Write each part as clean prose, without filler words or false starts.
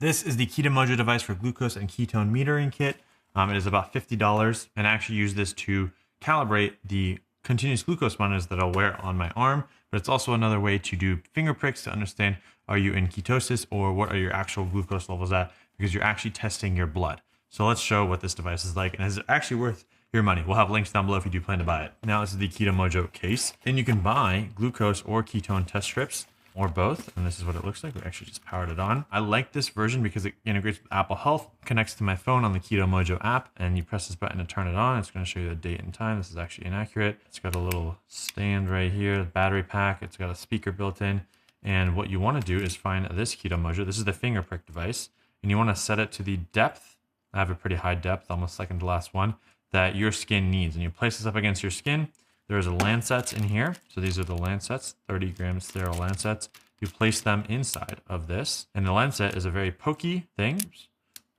This is the KETO-MOJO device for glucose and ketone metering kit. It is about $50, and I actually use this to calibrate the continuous glucose monitors that I'll wear on my arm, but it's also another way to do finger pricks to understand, are you in ketosis or what are your actual glucose levels at, because you're actually testing your blood. So let's show what this device is like, and is it actually worth your money? We'll have links down below if you do plan to buy it. Now this is the KETO-MOJO case, and you can buy glucose or ketone test strips, or both, and this is what it looks like. We actually just powered it on. I like this version because it integrates with Apple Health, connects to my phone on the KETO-MOJO app, and you press this button to turn it on. It's going to show you the date and time. This is actually inaccurate. It's got a little stand right here, the battery pack. It's got a speaker built in, and what you want to do is find this KETO-MOJO. This is the finger prick device, and you want to set it to the depth. I have a pretty high depth, almost second to last one, that your skin needs, and you place this up against your skin. There's a lancets in here. So these are the lancets, 30 gram sterile lancets. You place them inside of this. And the lancet is a very pokey thing. Oops.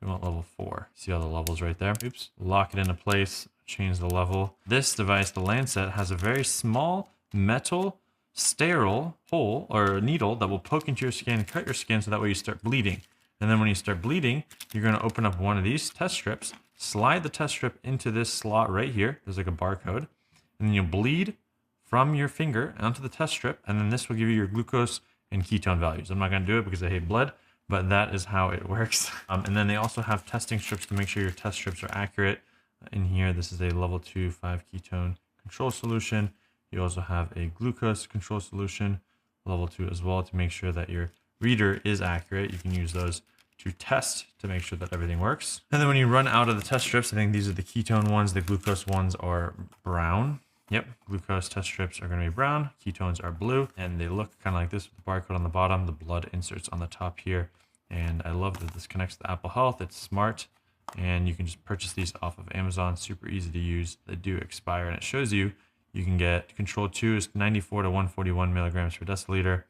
We want level 4. See all the levels right there? Oops. Lock it into place, change the level. This device, the lancet, has a very small metal sterile hole or needle that will poke into your skin, cut your skin, so that way you start bleeding. And then when you start bleeding, you're going to open up one of these test strips, slide the test strip into this slot right here. There's like a barcode. And then you'll bleed from your finger onto the test strip, and then this will give you your glucose and ketone values. I'm not going to do it because I hate blood, but that is how it works. And then they also have testing strips to make sure your test strips are accurate. In here, this is a level 2 5 ketone control solution. You also have a glucose control solution, level 2 as well, to make sure that your reader is accurate. You can use those to test to make sure that everything works. And then when you run out of the test strips, I think these are the ketone ones, the glucose ones are brown. Yep, glucose test strips are going to be brown, ketones are blue, and they look kind of like this with the barcode on the bottom, the blood inserts on the top here. And I love that this connects to Apple Health. It's smart, and you can just purchase these off of Amazon. Super easy to use. They do expire, and it shows you can get control 2 is 94 to 141 milligrams per deciliter.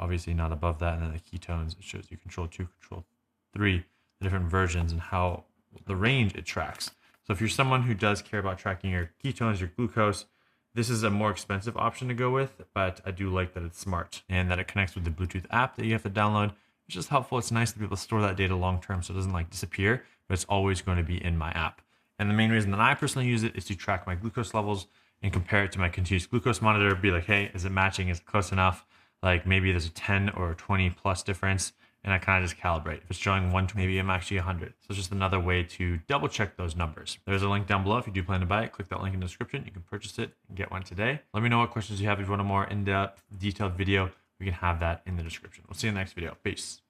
Obviously not above that. And then the ketones, it shows you control 2, control 3, the different versions and how the range it tracks. So if you're someone who does care about tracking your ketones, your glucose, this is a more expensive option to go with, but I do like that it's smart and that it connects with the Bluetooth app that you have to download. It's just helpful. It's nice to be able to store that data long-term so it doesn't like disappear, but it's always going to be in my app. And the main reason that I personally use it is to track my glucose levels and compare it to my continuous glucose monitor. Be like, hey, is it matching? Is it close enough? Like maybe there's a 10 or 20 plus difference, and I kind of just calibrate. If it's showing 120, maybe I'm actually 100. So it's just another way to double check those numbers. There's a link down below. If you do plan to buy it, click that link in the description. You can purchase it and get one today. Let me know what questions you have. If you want a more in-depth, detailed video, we can have that in the description. We'll see you in the next video. Peace.